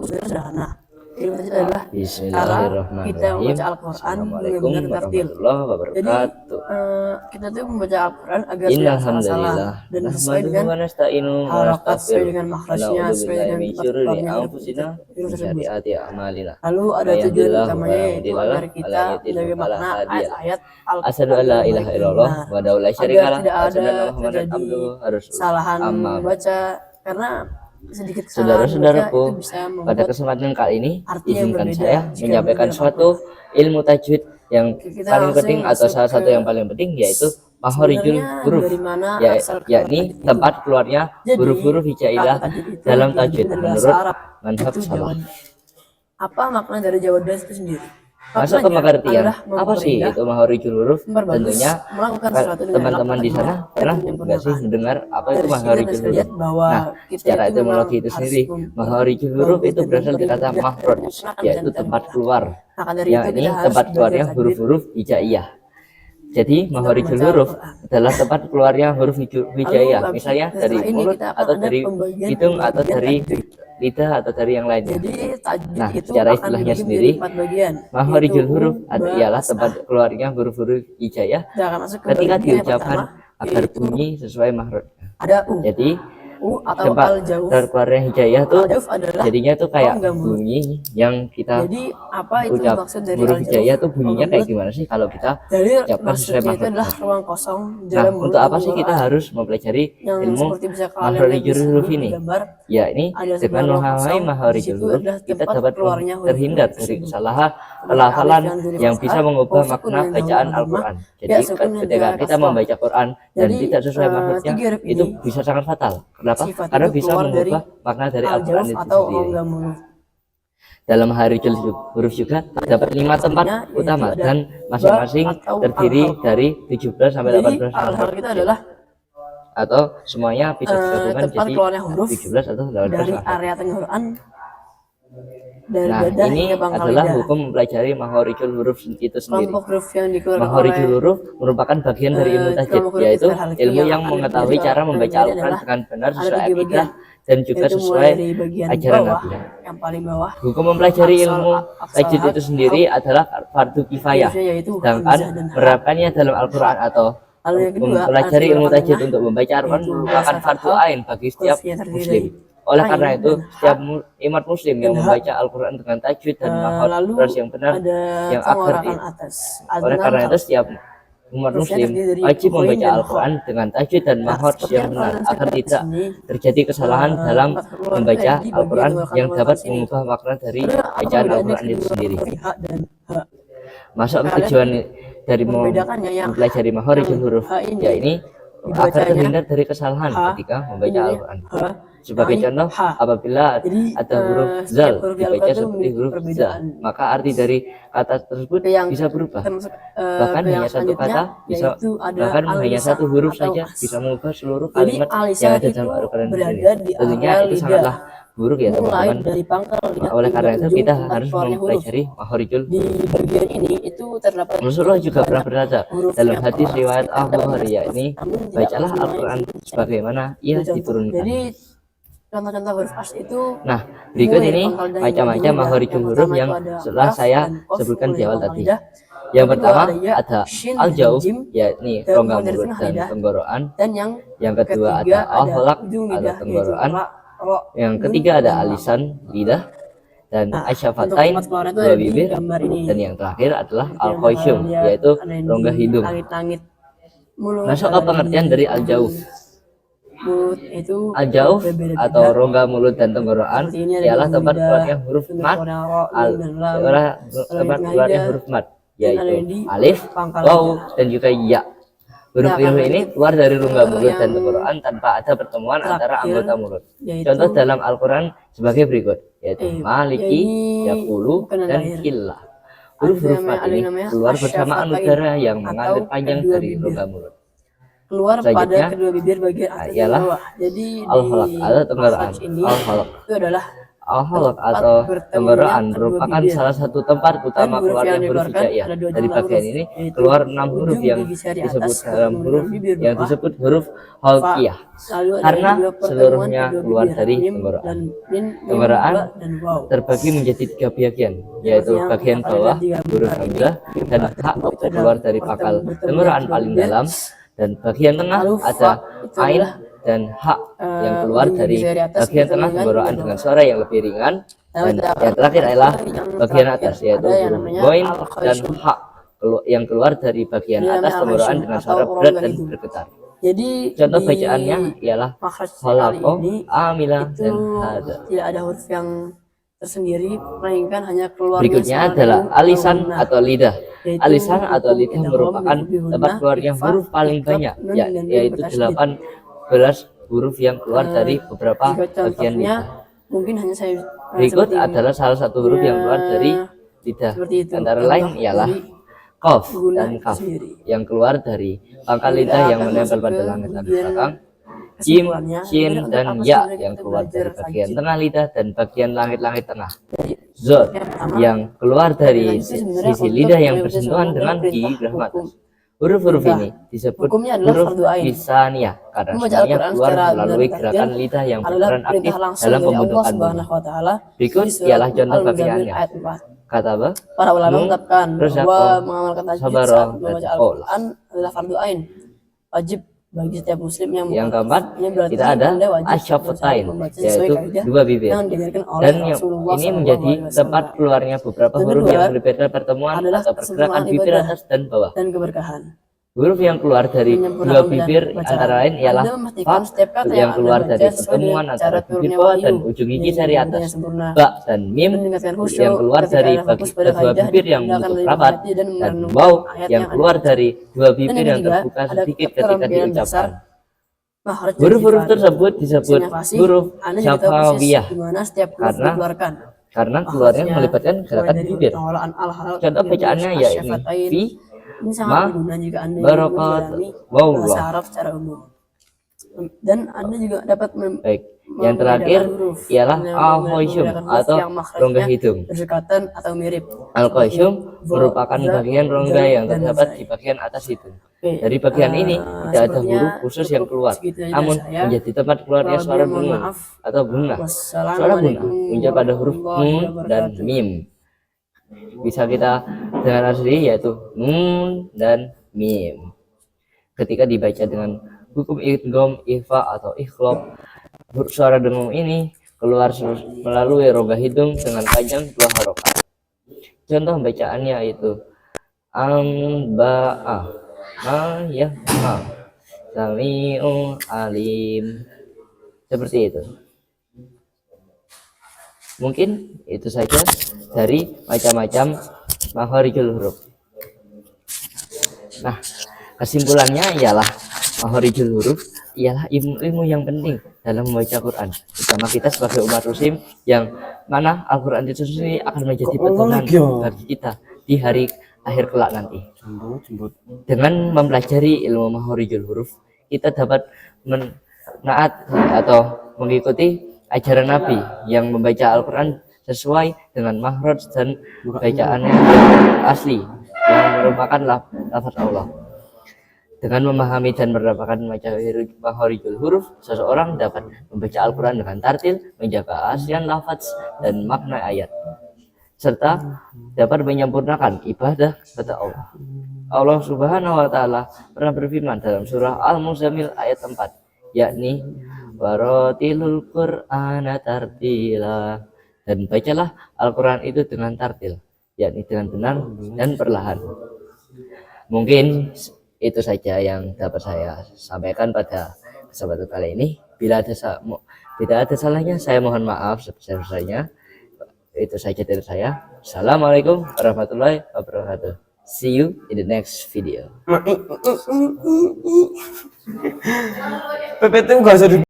sebenarnya sederhana. Ilmu tajwid adalah cara kita Bismillahirrahmanirrahim. membaca Al-Quran Assalamualaikum dengan tartil. warahmatullahi Jadi wabarakatuh. kita tuh membaca Al-Quran agar tidak Innal salah-salah hamdalillah dan sesuai nahmaduhu dengan wa nasta'inuhu wa harokat, sesuai nastaghfiruh dengan wa makhrajnya, na'udzu sesuai billahi dengan min tempat syururi keluarnya anfusina wa min tersebut. syarriati a'malina. Lalu ada May tujuan yahdihillahu utamanya fala yaitu mudilla agar lahu wa kita la yudlil menjaga fala makna hadiya lahu. ayat-ayat Asyhadu an la Al-Quran ilaha illallah wa la agar syarika lah tidak wa asyhadu ada anna Muhammadan terjadi abduhu wa rasuluh. kesalahan Amma ba'd. membaca, karena sedikit kesalahan membaca Saudara-saudaraku, itu bisa pada membuat kesempatan kali ini arti yang izinkan berbeda saya jika menyampaikan berbeda suatu ilmu tajwid yang Kita paling langsung penting atau masuk salah satu ke yang paling penting, yaitu makhorijul sebenarnya huruf, dari mana asal kata yakni tajwid itu. tempat keluarnya Jadi, huruf-huruf hijaiyah kata tajwid itu dalam diambil tajwid dari bahasa menurut Arab, manhaj itu salaf. jawad. Apa makna dari jawadan itu sendiri? Masuk ke Maknanya pengertian adalah apa sih memperindah, itu makhorijul huruf? memperbagus, Tentunya melakukan sesuatu dengan teman-teman di sana pernah nggak sih mendengar apa itu makhorijul huruf? Nah, secara etimologi itu sendiri, makhorijul huruf itu berasal dari kata makhraj, yaitu tempat keluar, yakni tempat keluarnya huruf-huruf hijaiyah. Jadi makhorijul huruf adalah tempat keluarnya huruf hijaiyah, misalnya dari mulut atau dari hidung atau dari lidah atau dari yang lainnya. Nah, secara istilahnya sendiri, makhorijul huruf ialah tempat keluarnya huruf-huruf hijaiyah ketika diucapkan agar bunyi sesuai makhrajnya. Jadi tempat keluarnya hijaiyah tuh jadinya tuh kayak bunyi yang kita ucap. Huruf hijaiyah tuh bunyinya kayak gimana sih kalau kita ucapkan sesuai makhrajnya? Nah, untuk apa sih kita harus mempelajari ilmu makhorijul huruf ini? Ya, ini dengan memahami makhorijul huruf kita dapat terhindar dari kesalahan pelafalan yang bisa mengubah makna bacaan Al-Quran. Jadi ketika kita membaca Quran dan tidak sesuai makhrajnya, itu bisa sangat fatal. Kenapa? Karena bisa mengubah makna dari Al-Quran itu sendiri. Dalam makhorijul huruf juga terdapat 5 tempat utama dan masing-masing terdiri dari 17 sampai 18 makhraj. Atau semuanya bisa digabungkan jadi 17 atau 18 dari makhraj. area tenggorokan. Nah, ini adalah hukum mempelajari makhorijul huruf itu sendiri. Makhorijul huruf merupakan bagian dari ilmu tajwid, yaitu ilmu yang mengetahui cara membaca Al-Quran dengan benar sesuai akidah dan juga sesuai ajaran Nabi. Hukum mempelajari ilmu tajwid itu sendiri adalah fardu kifayah, sedangkan menerapkannya dalam Al-Quran atau mempelajari ilmu tajwid untuk membaca Al-Quran merupakan fardu ain bagi setiap muslim. Oleh karena itu, setiap umat muslim yang membaca Al-Quran dengan tajwid dan makhraj yang benar yang oleh karena itu setiap umat muslim wajib membaca Al-Quran dengan tajwid dan makhraj yang benar agar tidak terjadi kesalahan dalam membaca Al-Quran yang dapat mengubah makna dari bacaan Al-Quran itu sendiri. Masuk ke tujuan dari mempelajari makhorijul huruf, yakni agar terhindar dari kesalahan ketika membaca Al-Quran. Sebagai contoh, apabila ada huruf zal dibaca seperti huruf za, maka arti dari kata tersebut bisa berubah. Bahkan hanya satu kata bisa, bahkan hanya satu huruf saja bisa mengubah seluruh kalimat yang ada dalam Al-Quran ini. Tentunya itu sangatlah buruk ya teman-teman. Oleh karena itu kita harus mempelajari makhorijul huruf. Rasulullah juga pernah berkata dalam hadis riwayat Al-Bukhari, yakni bacalah Al-Quran sebagaimana ia diturunkan. Contoh-contoh huruf asli itu. Nah, berikut ini macam-macam makhorijul huruf yang setelah saya sebutkan di awal tadi. Yang pertama ada al-jauh, yakni rongga mulut dan tenggorokan. Yang kedua ada al-halaq atau tenggorokan. Yang ketiga ada alisan, lidah. Dan asyafatain, dua bibir. Dan yang terakhir adalah al-khosyum, yaitu rongga hidung. Masuk ke pengertian dari al-jauh. Al-jauh atau rongga mulut dan tenggorokan ialah tempat keluarnya huruf mad, tempat keluarnya huruf mad, yaitu alif, waw, dan juga ya. Huruf-huruf ini keluar dari rongga mulut dan tenggorokan tanpa ada pertemuan antara anggota mulut. Contoh dalam Al-Quran sebagai berikut, yaitu maliki, yaqulu, dan killah. Huruf-huruf mad ini keluar bersamaan udara yang mengalir panjang dari rongga mulut. Keluar pada kedua bibir bagian atas dan bawah. Jadi al-halaq atau tenggorokan. Al-halaq itu adalah Al-halq atau tenggorokan merupakan salah satu tempat utama keluarnya huruf hijaiyah. Dari bagian ini keluar 6 huruf yang disebut dalam huruf yang disebut huruf halqiyah karena seluruhnya keluar dari tenggorokan. Tenggorokan terbagi menjadi 3 bagian, yaitu bagian bawah huruf hamzah dan ha keluar dari pangkal tenggorokan paling dalam, dan bagian tengah ada ain dan hak yang keluar dari bagian tengah tenggorokan dengan suara yang lebih ringan, dan yang terakhir adalah bagian atas yaitu huruf ghain dan hak yang keluar dari bagian atas tenggorokan dengan suara berat dan bergetar. Jadi Contoh bacaannya ialah makhraj khalaqo, ini amila, itu dan hada. tidak ada huruf yang tersendiri, melainkan hanya keluarnya Berikutnya suara adalah u alisan nun, atau lidah. yaitu Alisan atau hukum lidah idgham merupakan lebih tempat gunnah, keluarnya ikhfa, huruf paling iqlab, banyak, nun, dan mim yaitu bertasydid. 18 huruf yang keluar dari beberapa Jika bagian contohnya lidah. mungkin hanya saya Berikut seperti adalah salah satu huruf yang keluar dari lidah. seperti itu. Antara Contoh lain ialah dari qaf guna dan itu kaf sendiri. yang keluar dari pangkal Kita lidah yang akan menempel masuk pada ke langit bagian belakang, jim, kesimpulannya. shin, Jadi untuk dan apa sih ya sebenarnya yang kita keluar belajar dari bagian fajr? tengah lidah dan bagian langit-langit tengah. Jadi, Zod yang pertama, yang keluar dari itu sebenarnya sisi untuk lidah yang mengikuti bersentuhan seluruh dengan perintah gigi rahmat. hukum. Huruf-huruf Perintah. ini disebut Hukumnya adalah huruf fardu ain. lisaniyah karena Membaca semuanya Al-Quran keluar secara melalui benar gerakan dan lidah yang adalah berperan aktif perintah langsung dalam dari Allah pembentukan bunyi. Subhanahu wa taala. Berikut Di surat ialah contoh Al-Muzammil bagiannya. ayat 4. Kata apa? Para ulama menetapkan Razaqo, bahwa mengamalkan tajwid sabaro, saat dan membaca qaul. Al-Quran adalah fardu ain, wajib bagi setiap muslim yang Yang muqaddaf. keempat, Ini berarti kita ada Anda wajib asyafatain, membaca sesuai yaitu kaidah 2 bibir. yang diajarkan oleh Dan yang Rasulullah ini SAW. menjadi tempat keluarnya beberapa Dan huruf kedua, yang melibatkan pertemuan adalah atau pergerakan kesempurnaan bibir ibadah atas dan bawah. dan keberkahan. Huruf yang keluar dari Menyempurnakan 2 bibir bacaan. antara lain ialah Anda memastikan fa setiap kata yang Anda keluar baca dari sesuai dengan pertemuan cara antara bibir turunnya bawah wahyu dan ujung gigi dengan jari ibadah atas. yang sempurna. Ba dan mim Meningkatkan khusyuk yang keluar ketika dari Anda fokus pada kedua kaidah bibir yang Anda akan menutup lebih rapat, mengerti dan dan merenungkan waw ayat yang Anda keluar baca. dari 2 Dan bibir yang yang ketiga, terbuka ada sedikit ketika keterampilan dasar diucapkan. makhraj dan Huruf-huruf sifat. tersebut disebut Sinafasi, huruf Anda juga tahu persis syafawiyah di mana setiap huruf karena dikeluarkan. keluarnya Makhrajnya melibatkan mulai gerakan dari bibir. pengelolaan al-halal, Contoh hingga bacaannya yaitu asyafatain. fi, Ini sangat ma, berguna jika Anda ingin barokat, mendalami wallah. bahasa Arab secara umum. Dan Anda juga dapat Baik, yang terakhir membedakan huruf ialah yang al-qasyum membedakan huruf atau yang makhrajnya rongga hidung. berdekatan atau mirip. Al-qasyum Seperti merupakan za, bagian rongga zal, yang dan terdapat zai. di bagian atas hidung. Oke, Dari bagian ini tidak ada sepertinya huruf khusus yang cukup keluar, segitu aja namun dari saya. menjadi tempat keluarnya Kurang suara lebihnya mohon bungun maaf. atau bunah. Suara bunah Wassalamualaikum muncul pada huruf warahmatullahi nun dan wabarakatuh. mim. Bisa kita dengar asli yaitu nun dan mim. Ketika dibaca dengan hukum idgham, ikhfa atau ikhlab, suara dengung ini keluar melalui rongga hidung dengan panjang 2 harokat. Contoh bacaannya itu amba'a, ma ya ma, sami'u alim, seperti itu. Mungkin itu saja dari macam-macam makharijul huruf. Nah, kesimpulannya ialah makharijul huruf ialah ilmu yang penting dalam membaca Quran, terutama kita sebagai umat muslim yang mana Al-Quran itu sendiri akan menjadi pedoman bagi kita di hari akhir kelak nanti. Dengan mempelajari ilmu makharijul huruf, kita dapat menaat atau mengikuti ajaran Nabi yang membaca Al-Quran sesuai dengan makhraj dan bacaannya asli yang merupakan lafaz Allah. Dengan memahami dan mendapatkan makharijul huruf, seseorang dapat membaca Al-Quran dengan tartil, menjaga keaslian lafaz dan makna ayat, serta dapat menyempurnakan ibadah kepada Allah. Allah Subhanahu wa taala pernah berfirman dalam surah Al-Muzammil ayat 4, yakni waratilul Qur'ana tartila, dan bacalah Al-Quran itu dengan tartil, yakni dengan benar dan perlahan. Mungkin itu saja yang dapat saya sampaikan pada kesempatan kali ini. Bila ada salahnya, saya mohon maaf sebesar-besarnya. Itu saja dari saya. Assalamualaikum warahmatullahi wabarakatuh. See you in the next video. Pepe tuh gak usah